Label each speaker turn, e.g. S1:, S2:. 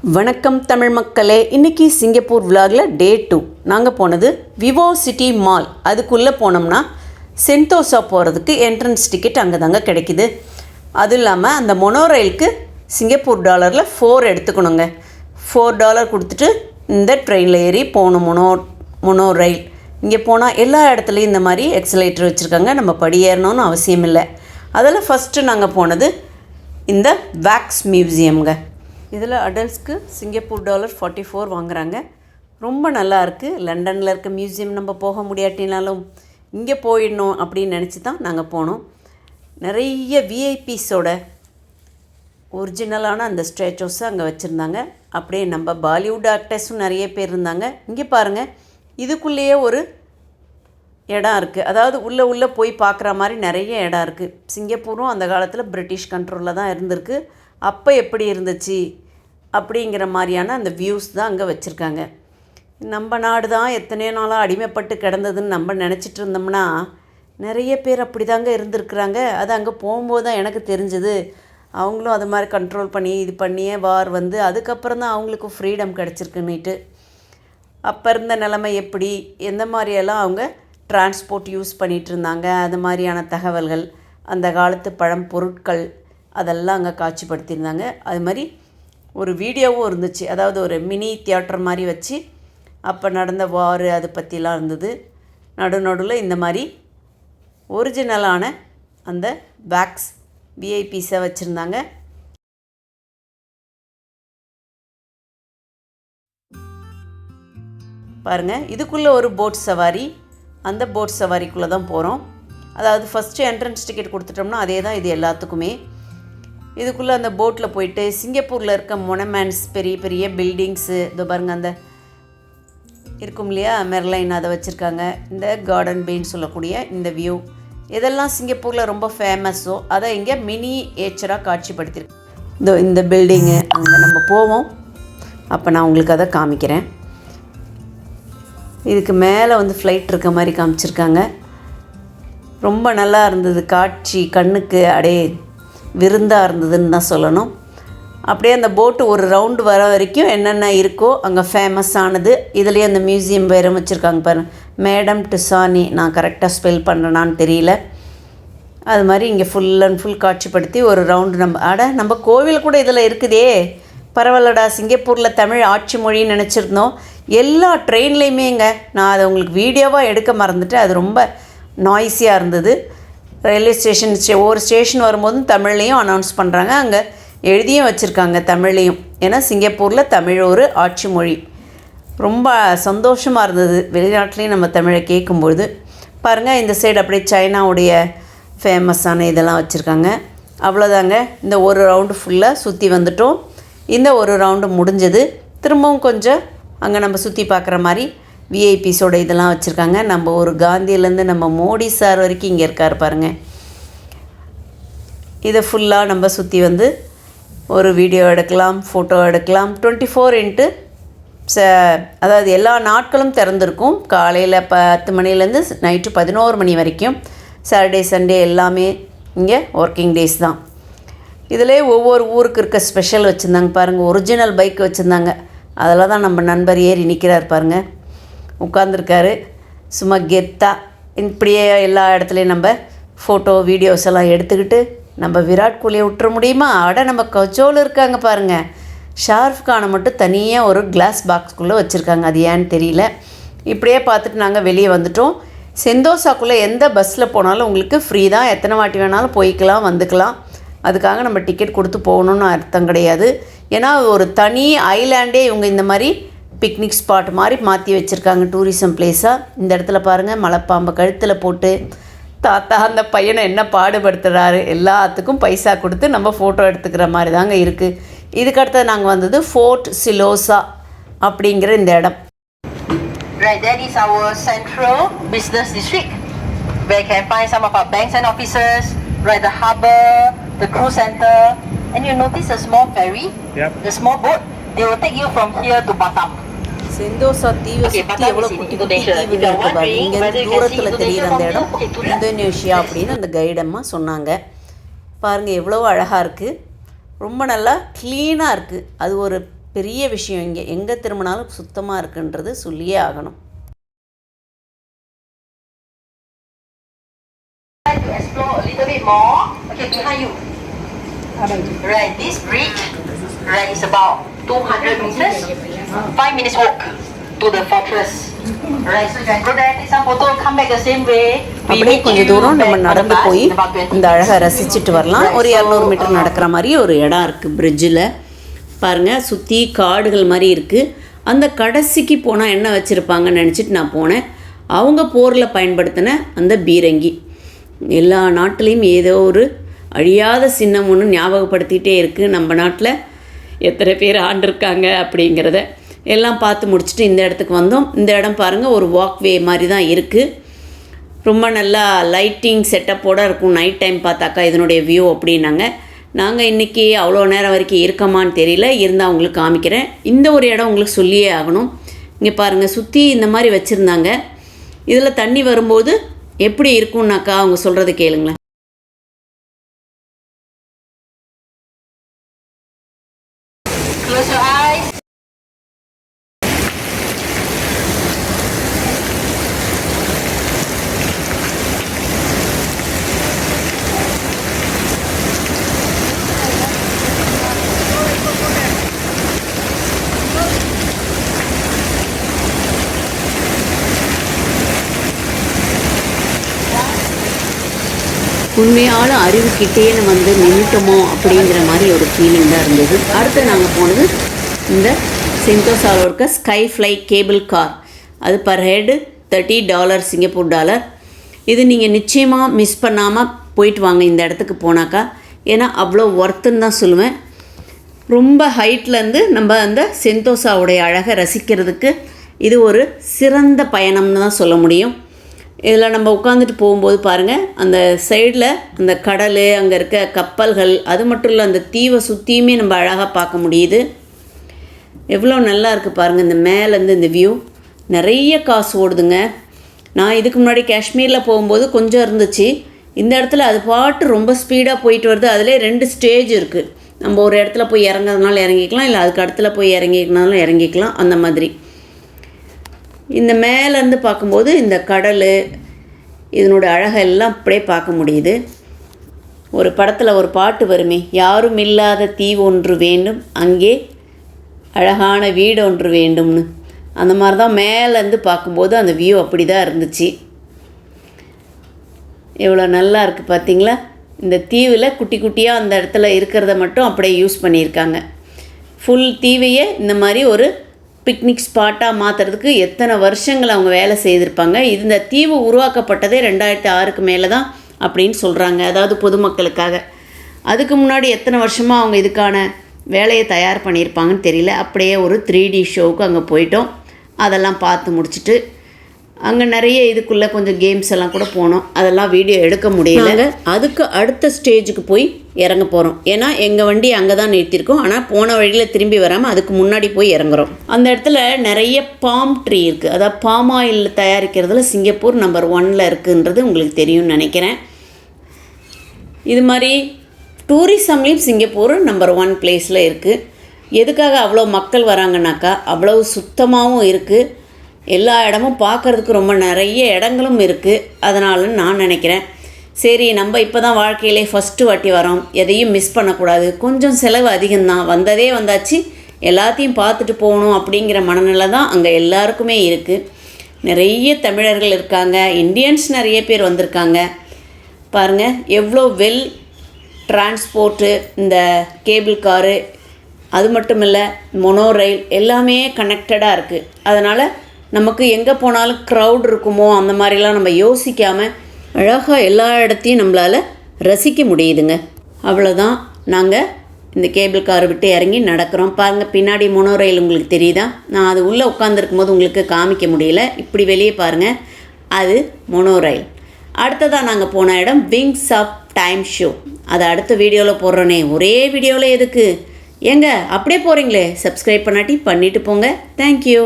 S1: வணக்கம் தமிழ் மக்களே. இன்றைக்கி சிங்கப்பூர் விலாகில் டே 2 நாங்கள் போனது விவோ சிட்டி மால். அதுக்குள்ளே போனோம்னா சென்தோசா போகிறதுக்கு என்ட்ரன்ஸ் டிக்கெட் அங்கே தாங்க கிடைக்கிது. அதுவும் இல்லாமல் அந்த மொனோ ரயிலுக்கு சிங்கப்பூர் டாலரில் 4 எடுத்துக்கணுங்க. $4 கொடுத்துட்டு இந்த ட்ரெயினில் ஏறி போகணும். மொனோ ரயில் இங்கே போனால் எல்லா இடத்துலையும் இந்த மாதிரி எக்ஸலேட்டர் வச்சுருக்காங்க. நம்ம படி ஏறணும்னு அவசியம் இல்லை. அதில் ஃபஸ்ட்டு நாங்கள் போனது இந்த வேக்ஸ் மியூசியம்ங்க. இதில் அடல்ட்ஸ்க்கு சிங்கப்பூர் டாலர் 44 வாங்குகிறாங்க. ரொம்ப நல்லா இருக்குது. லண்டனில் இருக்க மியூசியம் நம்ம போக முடியாட்டினாலும் இங்கே போயிடணும் அப்படின்னு நினச்சி தான் நாங்கள் போனோம். நிறைய விஐபிஸோட ஒரிஜினலான அந்த ஸ்டேச்சூஸை அங்கே வச்சுருந்தாங்க. அப்படியே நம்ம பாலிவுட் ஆக்டர்ஸும் நிறைய பேர் இருந்தாங்க. இங்கே பாருங்கள், இதுக்குள்ளேயே ஒரு இடம் இருக்குது. அதாவது உள்ளே போய் பார்க்குற மாதிரி நிறைய இடம் இருக்குது. சிங்கப்பூரும் அந்த காலத்தில் பிரிட்டிஷ் கண்ட்ரோலில் தான் இருந்திருக்கு. அப்போ எப்படி இருந்துச்சு அப்படிங்கிற மாதிரியான அந்த வியூஸ் தான் அங்கே வச்சுருக்காங்க. நம்ம நாடு தான் எத்தனையோ நாளாக அடிமைப்பட்டு கிடந்ததுன்னு நம்ம நினச்சிட்டு இருந்தோம்னா நிறைய பேர் அப்படி தாங்க இருந்திருக்கிறாங்க. அது அங்கே போகும்போது தான் எனக்கு தெரிஞ்சது. அவங்களும் அது மாதிரி கண்ட்ரோல் பண்ணி இது பண்ணியே வார் வந்து அதுக்கப்புறம் தான் அவங்களுக்கு ஃப்ரீடம் கிடச்சிருக்குன்னுட்டு. அப்போ இருந்த நிலைமை எப்படி, எந்த மாதிரியெல்லாம் அவங்க டிரான்ஸ்போர்ட் யூஸ் பண்ணிகிட்டு இருந்தாங்க, அது மாதிரியான தகவல்கள், அந்த காலத்து பழம்பொருட்கள் அதெல்லாம் அங்கே காட்சிப்படுத்தியிருந்தாங்க. அது மாதிரி ஒரு வீடியோவும் இருந்துச்சு. அதாவது ஒரு மினி தியேட்டர் மாதிரி வச்சு அப்போ நடந்த வார் அது பற்றிலாம் இருந்தது. நடுநடுவில் இந்த மாதிரி ஒரிஜினலான அந்த வேக்ஸ் விஐபிஸை வச்சுருந்தாங்க. பாருங்கள், இதுக்குள்ளே ஒரு போட் சவாரி. அந்த போட் சவாரிக்குள்ளே தான் போகிறோம். அதாவது ஃபஸ்ட்டு என்ட்ரன்ஸ் டிக்கெட் கொடுத்துட்டோம்னா அதே தான் இது எல்லாத்துக்குமே. இதுக்குள்ளே அந்த போட்டில் போயிட்டு சிங்கப்பூரில் இருக்க மொனமெண்ட்ஸ், பெரிய பெரிய பில்டிங்ஸு, இதோ பாருங்கள் அந்த இருக்கும் இல்லையா மெர்லைன், அதை வச்சுருக்காங்க. இந்த கார்டன் பேன்னு சொல்லக்கூடிய இந்த வியூ, இதெல்லாம் சிங்கப்பூரில் ரொம்ப ஃபேமஸோ அதை இங்கே மினி ஏச்சராக காட்சிப்படுத்தியிருக்கு. இந்த பில்டிங்கு அங்கே நம்ம போவோம். அப்போ நான் உங்களுக்கு அதை காமிக்கிறேன். இதுக்கு மேலே வந்து ஃப்ளைட் இருக்க மாதிரி காமிச்சிருக்காங்க. ரொம்ப நல்லா இருந்தது காட்சி. கண்ணுக்கு அப்படியே விருந்தாக இருந்ததுன்னு தான் சொல்லணும். அப்படியே அந்த போட்டு ஒரு ரவுண்டு வர வரைக்கும் என்னென்ன இருக்கோ அங்கே ஃபேமஸானது. இதுலேயே அந்த மியூசியம் வேறு வச்சுருக்காங்க பாருங்கள், மேடம் டுசானி. நான் கரெக்டாக ஸ்பெல் பண்ணுறேனான்னு தெரியல. அது மாதிரி இங்கே ஃபுல் அண்ட் ஃபுல் காட்சிப்படுத்தி ஒரு ரவுண்டு நம்ம கோவில் கூட இதில் இருக்குதே. பரவாயில்லடா, சிங்கப்பூரில் தமிழ் ஆட்சி மொழின்னு நினச்சிருந்தோம். எல்லா ட்ரெயின்லேயுமேங்க. நான் அதை உங்களுக்கு வீடியோவாக எடுக்க மறந்துட்டு. அது ரொம்ப நாய்ஸியாக இருந்தது. ரயில்வே ஸ்டேஷன் ஒவ்வொரு ஸ்டேஷன் வரும்போதும் தமிழ்லேயும் அனௌன்ஸ் பண்ணுறாங்க. அங்கே எழுதியும் வச்சுருக்காங்க தமிழ்லேயும். ஏன்னா சிங்கப்பூரில் தமிழ் ஒரு ஆட்சி மொழி. ரொம்ப சந்தோஷமாக இருந்தது வெளிநாட்டிலையும் நம்ம தமிழை கேட்கும்பொழுது. பாருங்கள், இந்த சைடு அப்படியே சைனாவுடைய ஃபேமஸான இதெல்லாம் வச்சுருக்காங்க. அவ்வளோதாங்க. இந்த ஒரு ரவுண்டு ஃபுல்லாக சுற்றி வந்துட்டோம். இந்த ஒரு ரவுண்டு முடிஞ்சது. திரும்பவும் கொஞ்சம் அங்கே நம்ம சுற்றி பார்க்குற மாதிரி விஐபிஸோட இதெல்லாம் வச்சுருக்காங்க. நம்ம ஒரு காந்தியிலேருந்து நம்ம மோடி சார் வரைக்கும் இங்கே இருக்கார் பாருங்கள். இதை ஃபுல்லாக நம்ம சுற்றி வந்து ஒரு வீடியோ எடுக்கலாம், ஃபோட்டோ எடுக்கலாம். 24 அதாவது எல்லா நாட்களும் திறந்துருக்கும். காலையில் 10 மணிலேருந்து நைட்டு 11 மணி வரைக்கும். சாட்டர்டே சண்டே எல்லாமே இங்கே ஒர்க்கிங் டேஸ் தான். இதிலே ஒவ்வொரு ஊருக்கு இருக்க ஸ்பெஷல் வச்சுருந்தாங்க பாருங்கள். ஒரிஜினல் பைக் வச்சுருந்தாங்க. அதில் தான் நம்ம நண்பர் ஏறி நிற்கிறார் பாருங்கள், உட்காந்துருக்காரு சும்மா கெத்தா. இப்படியே எல்லா இடத்துலையும் நம்ம ஃபோட்டோ வீடியோஸ் எல்லாம் எடுத்துக்கிட்டு நம்ம விராட் கோலியை விட்டுற முடியுமா? நம்ம கஜோல் இருக்காங்க பாருங்கள். ஷாருக் கானை மட்டும் தனியாக ஒரு கிளாஸ் பாக்ஸ்குள்ளே வச்சுருக்காங்க. அது ஏன்னு தெரியல. இப்படியே பார்த்துட்டு நாங்கள் வெளியே வந்துட்டோம். செந்தோசாக்குள்ளே எந்த பஸ்ஸில் போனாலும் உங்களுக்கு ஃப்ரீ தான். எத்தனை வாட்டி வேணாலும் போய்க்கலாம் வந்துக்கலாம். அதுக்காக நம்ம டிக்கெட் கொடுத்து போகணுன்னு அர்த்தம் கிடையாது. ஏன்னா ஒரு தனி ஐலாண்டே இவங்க இந்த மாதிரி பிக்னிக் ஸ்பாட் மாதிரி மாற்றி வச்சுருக்காங்க, டூரிசம் பிளேஸாக. இந்த இடத்துல பாருங்கள், மலைப்பாம்பை கழுத்தில் போட்டு தாத்தா அந்த பையனை என்ன பாடுபடுத்துகிறாரு. எல்லாத்துக்கும் பைசா கொடுத்து நம்ம ஃபோட்டோ எடுத்துக்கிற மாதிரி தாங்க இருக்குது. இதுக்கடுத்து நாங்கள் வந்தது ஃபோர்ட் சிலோசா அப்படிங்கிற இந்த இடம்.
S2: Right, that is our central business district where you can find some of our banks and offices, right, the harbour, the cruise center, and you notice a small ferry. Yep. The small boat, they will take you from here to Batam.
S1: Sentosa தீவை சுற்றி எவ்வளோ குட்டி குட்டி தீவுகள் இருக்குது பாருங்க. இங்கேருந்து தூரத்தில் தெரிகிற அந்த இடம் இந்தோனேஷியா அப்படின்னு அந்த கைடம்மா சொன்னாங்க. பாருங்கள் எவ்வளோ அழகாக இருக்குது. ரொம்ப நல்லா க்ளீனாக இருக்குது. அது ஒரு பெரிய விஷயம். இங்கே எங்கே திரும்பினாலும் சுத்தமாக இருக்குன்றது சொல்லியே ஆகணும்.
S2: To explore a little bit more. Okay, behind you. Right, this bridge, right, is about 200 meters. 5 minutes walk to the fortress. Right, so you can go there, take some photo, come back the same way.
S1: அப்படியே கொஞ்சம் தூரம் நம்ம நடந்து போய் இந்த அழகை ரசிச்சுட்டு வரலாம். ஒரு 200 மீட்டர் நடக்கிற மாதிரி ஒரு இடம் இருக்குது பிரிட்ஜில். பாருங்கள், சுற்றி காடுகள் மாதிரி இருக்குது. அந்த கடைசிக்கு போனால் என்ன வச்சுருப்பாங்கன்னு நினச்சிட்டு நான் போனேன். அவங்க போரில் பயன்படுத்தின அந்த பீரங்கி. எல்லா நாட்டிலையும் ஏதோ ஒரு அழியாத சின்னம் ஒன்று ஞாபகப்படுத்திகிட்டே இருக்குது. நம்ம நாட்டில் எத்தனை பேர் ஆண்டிருக்காங்க அப்படிங்கிறத எல்லாம் பார்த்து முடிச்சுட்டு இந்த இடத்துக்கு வந்தோம். இந்த இடம் பாருங்கள், ஒரு வாக்வே மாதிரி தான் இருக்குது. ரொம்ப நல்லா லைட்டிங் செட்டப்போடு இருக்கும். நைட் டைம் பார்த்தாக்கா இதனுடைய வியூ அப்படின்னாங்க. நாங்கள் இன்றைக்கி அவ்வளோ நேரம் வரைக்கும் இருக்கமான்னு தெரியல, இருந்தால் உங்களுக்கு காமிக்கிறேன். இந்த ஒரு இடம் உங்களுக்கு சொல்லியே ஆகணும். இங்கே பாருங்கள், சுற்றி இந்த மாதிரி வச்சுருந்தாங்க. இதில் தண்ணி வரும்போது எப்படி இருக்கும்னாக்கா அவங்க சொல்கிறது கேளுங்களேன்.
S2: Close your eyes.
S1: உண்மையான அறிவுக்கிட்டே வந்து நின்றுட்டோமோ அப்படிங்கிற மாதிரி ஒரு ஃபீலிங் தான் இருந்தது. அடுத்து நாங்கள் போனது இந்த சென்டோசாவில் இருக்க ஸ்கை ஃப்ளை கேபிள் கார். அது பர் ஹெட் $30 சிங்கப்பூர் டாலர். இது நீங்கள் நிச்சயமாக மிஸ் பண்ணாமல் போயிட்டு வாங்க இந்த இடத்துக்கு போனாக்கா. ஏன்னா அவ்வளோ ஒர்த்துன்னு தான் சொல்லுவேன். ரொம்ப ஹைட்லேருந்து நம்ம அந்த சென்டோசாவுடைய அழகை ரசிக்கிறதுக்கு இது ஒரு சிறந்த பயணம்னு தான் சொல்ல முடியும். இதில் நம்ம உட்காந்துட்டு போகும்போது பாருங்கள், அந்த சைடில் அந்த கடல், அங்கே இருக்க கப்பல்கள், அது மட்டும் இல்லை அந்த தீவை சுற்றியுமே நம்ம அழகாக பார்க்க முடியுது. எவ்வளோ நல்லா இருக்குது பாருங்கள். இந்த மேலேருந்து இந்த வியூ நிறைய காசு ஓடுதுங்க. நான் இதுக்கு முன்னாடி காஷ்மீரில் போகும்போது கொஞ்சம் இருந்துச்சு. இந்த இடத்துல அது பாட்டு ரொம்ப ஸ்பீடாக போயிட்டு வருது. அதிலே 2 ஸ்டேஜ் இருக்குது. நம்ம ஒரு இடத்துல போய் இறங்குறதுனால இறங்கிக்கலாம், இல்லை அதுக்கு இடத்துல போய் இறங்கிக்கனாலும் இறங்கிக்கலாம். அந்த மாதிரி இந்த மேலேருந்து பார்க்கும்போது இந்த கடல், இதனோட அழகெல்லாம் அப்படியே பார்க்க முடியுது. ஒரு படத்தில் ஒரு பாட்டு வருமே, யாரும் இல்லாத தீவு ஒன்று வேண்டும், அங்கே அழகான வீடு ஒன்று வேண்டும்னு. அந்த மாதிரி தான் மேலேருந்து பார்க்கும்போது அந்த வியூ அப்படி தான் இருந்துச்சு. எவ்வளோ நல்லா இருக்குது பார்த்தீங்களா. இந்த தீவில் குட்டி குட்டியாக அந்த இடத்துல இருக்கிறத மட்டும் அப்படியே யூஸ் பண்ணியிருக்காங்க. ஃபுல் தீவையே இந்த மாதிரி ஒரு பிக்னிக் ஸ்பாட்டாக மாற்றுறதுக்கு எத்தனை வருஷங்கள் அவங்க வேலை செய்திருப்பாங்க. இந்த தீவு உருவாக்கப்பட்டதே 2006க்கு மேலே தான் அப்படின்னு சொல்கிறாங்க, அதாவது பொதுமக்களுக்காக. அதுக்கு முன்னாடி எத்தனை வருஷமாக அவங்க இதுக்கான வேலையை தயார் பண்ணியிருப்பாங்கன்னு தெரியல. அப்படியே ஒரு 3D ஷோவுக்கு அங்கே போயிட்டோம். அதெல்லாம் பார்த்து முடிச்சுட்டு அங்கே நிறைய இதுக்குள்ளே கொஞ்சம் கேம்ஸ் எல்லாம் கூட போனோம். அதெல்லாம் வீடியோ எடுக்க முடியல. அதுக்கு அடுத்த ஸ்டேஜுக்கு போய் இறங்க போகிறோம். ஏன்னா எங்கள் வண்டி அங்கே தான் நிறுத்தியிருக்கோம். ஆனால் போன வழியில் திரும்பி வராமல் அதுக்கு முன்னாடி போய் இறங்குறோம். அந்த இடத்துல நிறைய பாம் ட்ரீ இருக்குது. அதாவது பாம் ஆயில் தயாரிக்கிறதுல சிங்கப்பூர் நம்பர் 1ல் இருக்குன்றது உங்களுக்கு தெரியும்னு நினைக்கிறேன். இது மாதிரி டூரிசம்லேயும் சிங்கப்பூர் நம்பர் 1 பிளேஸில் இருக்குது. எதுக்காக அவ்வளோ மக்கள் வராங்கனாக்கா, அவ்வளோ சுத்தமாகவும் இருக்குது. எல்லா இடமும் பார்க்குறதுக்கு ரொம்ப நிறைய இடங்களும் இருக்குது. அதனால நான் நினைக்கிறேன், சரி நம்ம இப்போ தான் வாழ்க்கையிலே ஃபஸ்ட்டு வாட்டி வரோம், எதையும் மிஸ் பண்ணக்கூடாது. கொஞ்சம் செலவு அதிகம்தான், வந்ததே வந்தாச்சு, எல்லாத்தையும் பார்த்துட்டு போகணும் அப்படிங்கிற மனநிலை தான் அங்கே எல்லாருக்குமே இருக்குது. நிறைய தமிழர்கள் இருக்காங்க, இந்தியன்ஸ் நிறைய பேர் வந்திருக்காங்க. பாருங்கள் எவ்வளோ வெல் டிரான்ஸ்போர்ட்டு, இந்த கேபிள் காரு, அது மட்டும் இல்லை மொனோ ரயில் எல்லாமே கனெக்டடாக இருக்குது. அதனால் நமக்கு எங்கே போனாலும் க்ரௌட் இருக்குமோ அந்த மாதிரிலாம் நம்ம யோசிக்காமல் அழகாக எல்லா இடத்தையும் நம்மளால் ரசிக்க முடியுதுங்க. அவ்வளோதான், நாங்கள் இந்த கேபிள் காரை விட்டு இறங்கி நடக்கிறோம். பாருங்கள் பின்னாடி மொனோ ரயில் உங்களுக்கு தெரியுதா? நான் அது உள்ளே உட்காந்துருக்கும் போது உங்களுக்கு காமிக்க முடியல. இப்படி வெளியே பாருங்கள், அது மொனோ ரயில். அடுத்ததாக நாங்கள் போன இடம் விங்ஸ் ஆஃப் டைம் ஷோ. அதை அடுத்த வீடியோவில் போடுறோன்னே, ஒரே வீடியோவில் எதுக்கு? ஏங்க அப்படியே போகிறீங்களே, சப்ஸ்கிரைப் பண்ணாட்டி பண்ணிவிட்டு போங்க. தேங்க்யூ.